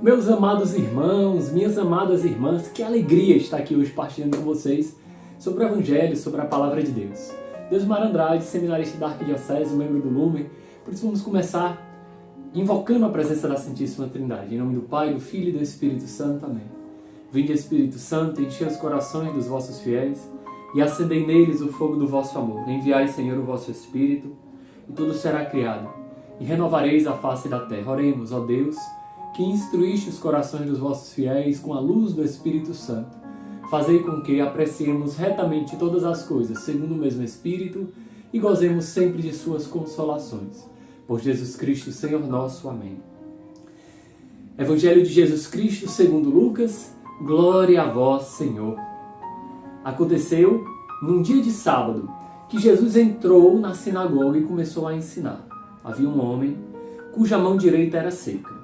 Meus amados irmãos, minhas amadas irmãs, que alegria estar aqui hoje partilhando com vocês sobre o Evangelho, sobre a Palavra de Deus. Deusmar Andrade, seminarista da Arquidiocese, membro do Lumen. Por isso vamos começar invocando a presença da Santíssima Trindade. Em nome do Pai, do Filho e do Espírito Santo. Amém. Vinde, Espírito Santo, enchei os corações dos vossos fiéis e acendei neles o fogo do vosso amor. Enviai, Senhor, o vosso Espírito, e tudo será criado, e renovareis a face da terra. Oremos, ó Deus, que instruíste os corações dos vossos fiéis com a luz do Espírito Santo. Fazei com que apreciemos retamente todas as coisas, segundo o mesmo Espírito, e gozemos sempre de suas consolações. Por Jesus Cristo, Senhor nosso. Amém. Evangelho de Jesus Cristo, segundo Lucas. Glória a vós, Senhor. Aconteceu, num dia de sábado, que Jesus entrou na sinagoga e começou a ensinar. Havia um homem cuja mão direita era seca.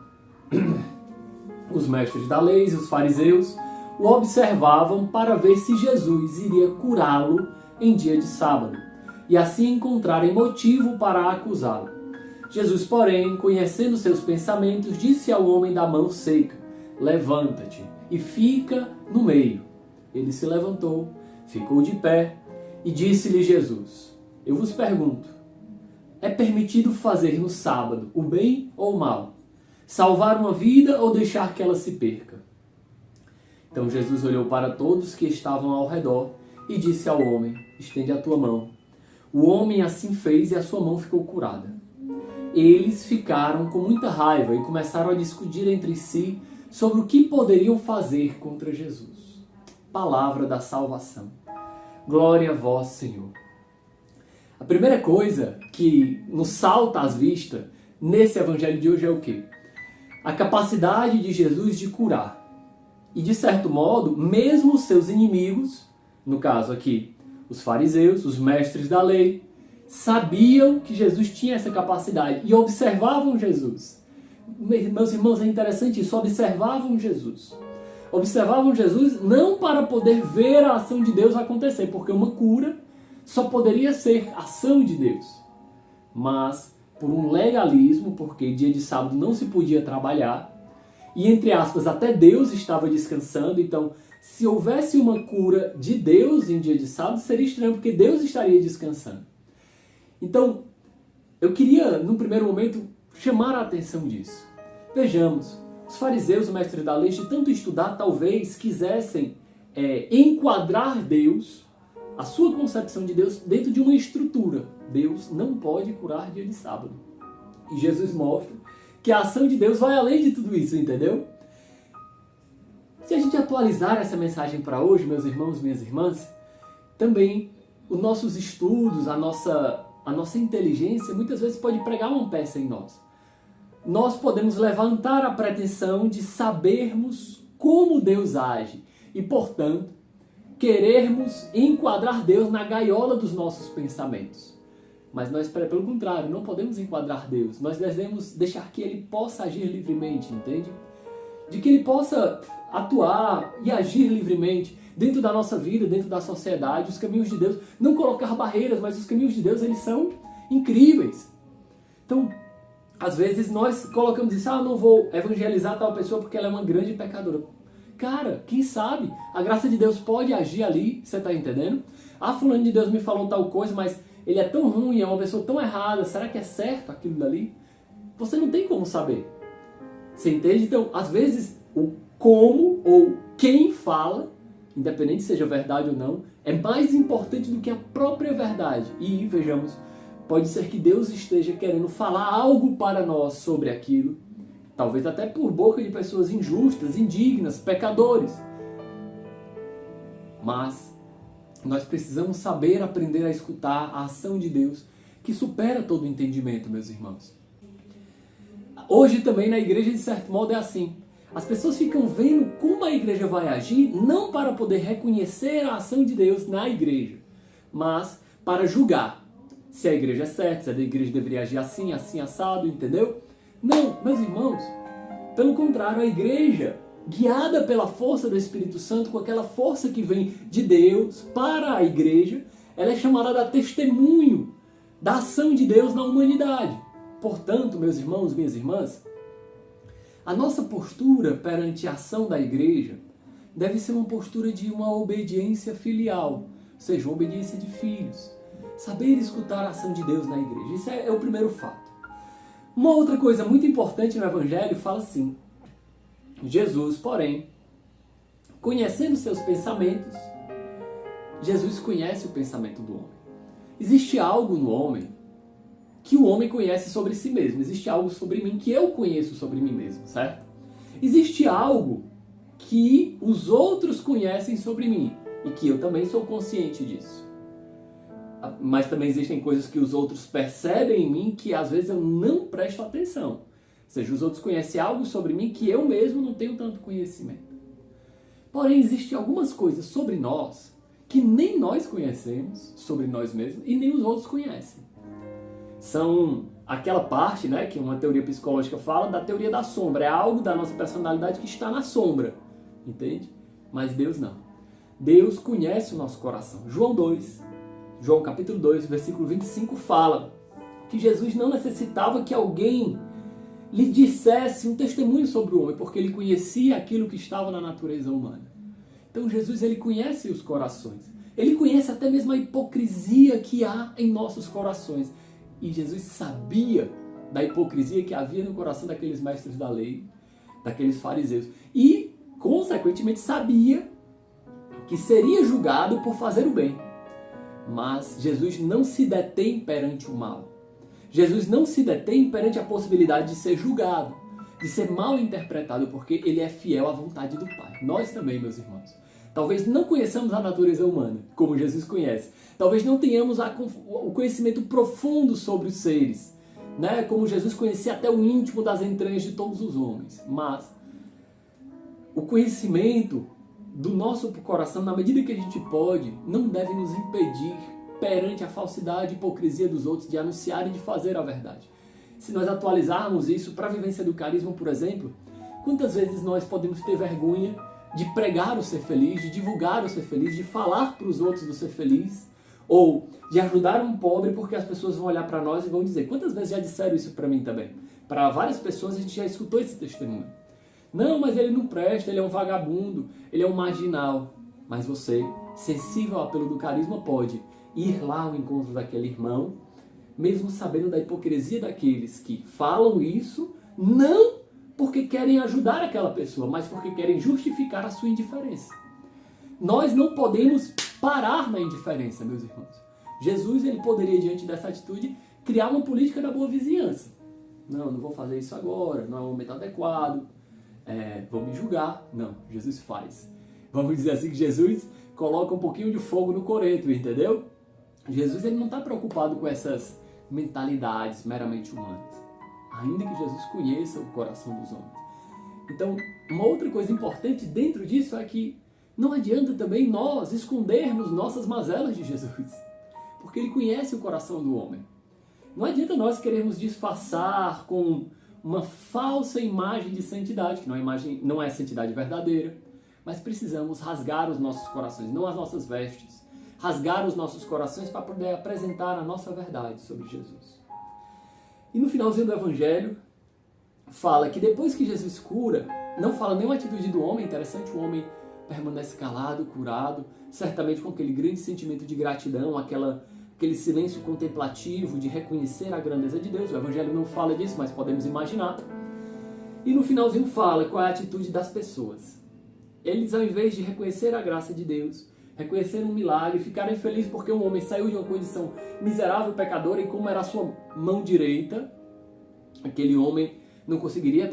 Os mestres da lei e os fariseus o observavam para ver se Jesus iria curá-lo em dia de sábado, e assim encontrarem motivo para acusá-lo. Jesus, porém, conhecendo seus pensamentos, disse ao homem da mão seca: levanta-te e fica no meio. Ele se levantou, ficou de pé e disse-lhe Jesus: eu vos pergunto, é permitido fazer no sábado o bem ou o mal? Salvar uma vida ou deixar que ela se perca? Então Jesus olhou para todos que estavam ao redor e disse ao homem: estende a tua mão. O homem assim fez e a sua mão ficou curada. Eles ficaram com muita raiva e começaram a discutir entre si sobre o que poderiam fazer contra Jesus. Palavra da salvação. Glória a vós, Senhor. A primeira coisa que nos salta às vistas nesse evangelho de hoje é o quê? A capacidade de Jesus de curar. E de certo modo, mesmo os seus inimigos, no caso aqui, os fariseus, os mestres da lei, sabiam que Jesus tinha essa capacidade e observavam Jesus. Meus irmãos, é interessante isso, observavam Jesus. Observavam Jesus não para poder ver a ação de Deus acontecer, porque uma cura só poderia ser ação de Deus, mas por um legalismo, porque dia de sábado não se podia trabalhar, e entre aspas, até Deus estava descansando. Então, se houvesse uma cura de Deus em dia de sábado, seria estranho, porque Deus estaria descansando. Então, eu queria, no primeiro momento, chamar a atenção disso. Vejamos, os fariseus, os mestres da lei, de tanto estudar, talvez quisessem enquadrar Deus, a sua concepção de Deus, dentro de uma estrutura. Deus não pode curar dia de sábado. E Jesus mostra que a ação de Deus vai além de tudo isso, entendeu? Se a gente atualizar essa mensagem para hoje, meus irmãos, minhas irmãs, também os nossos estudos, a nossa inteligência, muitas vezes pode pregar uma peça em nós. Nós podemos levantar a pretensão de sabermos como Deus age e, portanto, querermos enquadrar Deus na gaiola dos nossos pensamentos. Mas nós, pelo contrário, não podemos enquadrar Deus. Nós devemos deixar que Ele possa agir livremente, entende? De que Ele possa atuar e agir livremente dentro da nossa vida, dentro da sociedade. Os caminhos de Deus, não colocar barreiras, mas os caminhos de Deus, eles são incríveis. Então, às vezes nós colocamos isso: não vou evangelizar tal pessoa porque ela é uma grande pecadora. Cara, quem sabe a graça de Deus pode agir ali, você está entendendo? Fulano de Deus me falou tal coisa, mas ele é tão ruim, é uma pessoa tão errada, será que é certo aquilo dali? Você não tem como saber. Você entende? Então, às vezes, o como ou quem fala, independente se seja verdade ou não, é mais importante do que a própria verdade. E, vejamos, pode ser que Deus esteja querendo falar algo para nós sobre aquilo, talvez até por boca de pessoas injustas, indignas, pecadores. Mas nós precisamos saber aprender a escutar a ação de Deus, que supera todo o entendimento, meus irmãos. Hoje também na igreja, de certo modo, é assim. As pessoas ficam vendo como a igreja vai agir, não para poder reconhecer a ação de Deus na igreja, mas para julgar se a igreja é certa, se a igreja deveria agir assim, assim, assado, entendeu? Não, meus irmãos, pelo contrário, a igreja, guiada pela força do Espírito Santo, com aquela força que vem de Deus para a igreja, ela é chamada a dar testemunho da ação de Deus na humanidade. Portanto, meus irmãos, minhas irmãs, A nossa postura perante a ação da igreja deve ser uma postura de uma obediência filial, ou seja, uma obediência de filhos. Saber escutar a ação de Deus na igreja. Isso é o primeiro fato. Uma outra coisa muito importante no Evangelho fala assim: Jesus, porém, conhecendo seus pensamentos, Jesus conhece o pensamento do homem. Existe algo no homem que o homem conhece sobre si mesmo. Existe algo sobre mim que eu conheço sobre mim mesmo, certo? Existe algo que os outros conhecem sobre mim e que eu também sou consciente disso. Mas também existem coisas que os outros percebem em mim que às vezes eu não presto atenção. Ou seja, os outros conhecem algo sobre mim que eu mesmo não tenho tanto conhecimento. Porém, existem algumas coisas sobre nós que nem nós conhecemos sobre nós mesmos e nem os outros conhecem. São aquela parte, né, que uma teoria psicológica fala da teoria da sombra. É algo da nossa personalidade que está na sombra, entende? Mas Deus não. Deus conhece o nosso coração. João capítulo 2, versículo 25 fala que Jesus não necessitava que alguém lhe dissesse um testemunho sobre o homem, porque ele conhecia aquilo que estava na natureza humana. Então Jesus, ele conhece os corações. Ele conhece até mesmo a hipocrisia que há em nossos corações. E Jesus sabia da hipocrisia que havia no coração daqueles mestres da lei, daqueles fariseus. E, consequentemente, sabia que seria julgado por fazer o bem. Mas Jesus não se detém perante o mal. Jesus não se detém perante a possibilidade de ser julgado, de ser mal interpretado, porque ele é fiel à vontade do Pai. Nós também, meus irmãos. Talvez não conheçamos a natureza humana, como Jesus conhece. Talvez não tenhamos o conhecimento profundo sobre os seres, né? Como Jesus conhecia até o íntimo das entranhas de todos os homens. Mas o conhecimento do nosso coração, na medida que a gente pode, não deve nos impedir perante a falsidade e hipocrisia dos outros de anunciar e de fazer a verdade. Se nós atualizarmos isso para a vivência do carisma, por exemplo, quantas vezes nós podemos ter vergonha de pregar o ser feliz, de divulgar o ser feliz, de falar para os outros do ser feliz, ou de ajudar um pobre, porque as pessoas vão olhar para nós e vão dizer: quantas vezes já disseram isso para mim também? Para várias pessoas a gente já escutou esse testemunho. Não, mas ele não presta, ele é um vagabundo, ele é um marginal. Mas você, sensível ao apelo do carisma, pode ir lá ao encontro daquele irmão, mesmo sabendo da hipocrisia daqueles que falam isso, não porque querem ajudar aquela pessoa, mas porque querem justificar a sua indiferença. Nós não podemos parar na indiferença, meus irmãos. Jesus, ele poderia, diante dessa atitude, criar uma política da boa vizinhança. Não vou fazer isso agora, não é o momento adequado, vão me julgar. Não, Jesus faz. Vamos dizer assim que Jesus coloca um pouquinho de fogo no coreto, entendeu? Jesus, ele não está preocupado com essas mentalidades meramente humanas, ainda que Jesus conheça o coração dos homens. Então, uma outra coisa importante dentro disso é que não adianta também nós escondermos nossas mazelas de Jesus, porque ele conhece o coração do homem. Não adianta nós querermos disfarçar com uma falsa imagem de santidade, que não é santidade verdadeira, mas precisamos rasgar os nossos corações, não as nossas vestes, rasgar os nossos corações para poder apresentar a nossa verdade sobre Jesus. E no finalzinho do Evangelho, fala que depois que Jesus cura, não fala nenhuma atitude do homem, interessante, o homem permanece calado, curado, certamente com aquele grande sentimento de gratidão, aquele silêncio contemplativo de reconhecer a grandeza de Deus. O Evangelho não fala disso, mas podemos imaginar. E no finalzinho fala qual é a atitude das pessoas. Eles, ao invés de reconhecer a graça de Deus, reconhecer um milagre, ficarem felizes porque um homem saiu de uma condição miserável, pecadora, e como era a sua mão direita, aquele homem não conseguia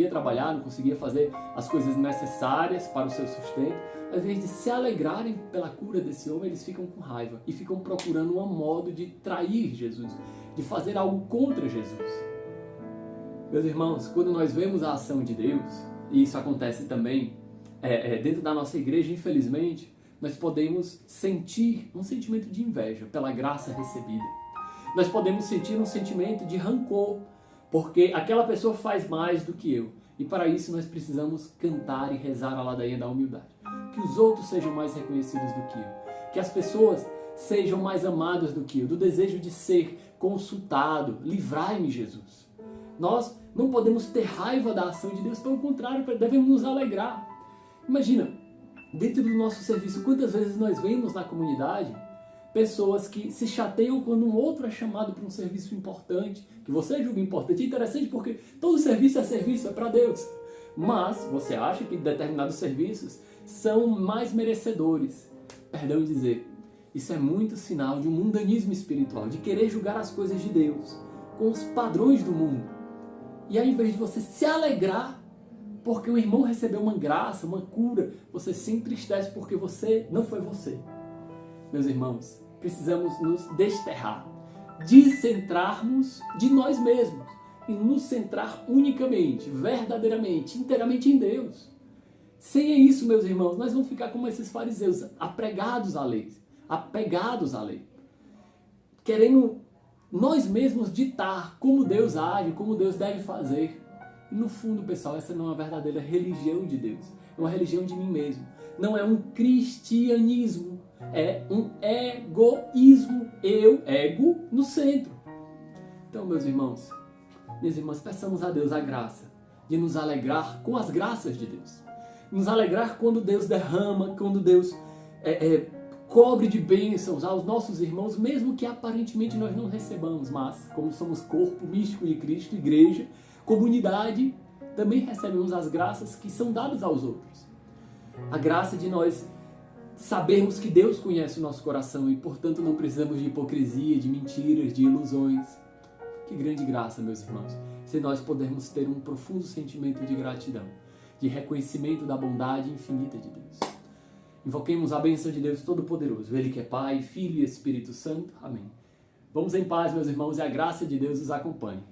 trabalhar, não conseguia fazer as coisas necessárias para o seu sustento. Ao invés de se alegrarem pela cura desse homem, eles ficam com raiva e ficam procurando um modo de trair Jesus, de fazer algo contra Jesus. Meus irmãos, quando nós vemos a ação de Deus, e isso acontece também dentro da nossa igreja, infelizmente, nós podemos sentir um sentimento de inveja pela graça recebida. Nós podemos sentir um sentimento de rancor, porque aquela pessoa faz mais do que eu. E para isso nós precisamos cantar e rezar a ladainha da humildade. Que os outros sejam mais reconhecidos do que eu. Que as pessoas sejam mais amadas do que eu. Do desejo de ser consultado. Livrai-me, Jesus. Nós não podemos ter raiva da ação de Deus, pelo contrário, devemos nos alegrar. Imagina, dentro do nosso serviço, quantas vezes nós vemos na comunidade pessoas que se chateiam quando um outro é chamado para um serviço importante, que você julga importante. É interessante porque todo serviço, é para Deus. Mas você acha que determinados serviços são mais merecedores. Perdão dizer, isso é muito sinal de um mundanismo espiritual, de querer julgar as coisas de Deus com os padrões do mundo. E ao invés de você se alegrar porque o irmão recebeu uma graça, uma cura, você se entristece porque não foi você. Meus irmãos, precisamos nos desterrar, descentrarmos de nós mesmos e nos centrar unicamente, verdadeiramente, inteiramente em Deus. Sem isso, meus irmãos, nós vamos ficar como esses fariseus, apegados à lei, querendo nós mesmos ditar como Deus age, como Deus deve fazer. E no fundo, pessoal, essa não é uma verdadeira religião de Deus, é uma religião de mim mesmo. Não é um cristianismo, é um egoísmo, ego no centro. Então, meus irmãos, minhas irmãs, peçamos a Deus a graça de nos alegrar com as graças de Deus. Nos alegrar quando Deus derrama, quando Deus cobre de bênçãos aos nossos irmãos, mesmo que aparentemente nós não recebamos, mas como somos corpo místico de Cristo, igreja, comunidade, também recebemos as graças que são dadas aos outros. A graça de nós sabermos que Deus conhece o nosso coração e, portanto, não precisamos de hipocrisia, de mentiras, de ilusões. Que grande graça, meus irmãos, se nós pudermos ter um profundo sentimento de gratidão, de reconhecimento da bondade infinita de Deus. Invoquemos a bênção de Deus Todo-Poderoso, Ele que é Pai, Filho e Espírito Santo. Amém. Vamos em paz, meus irmãos, e a graça de Deus os acompanhe.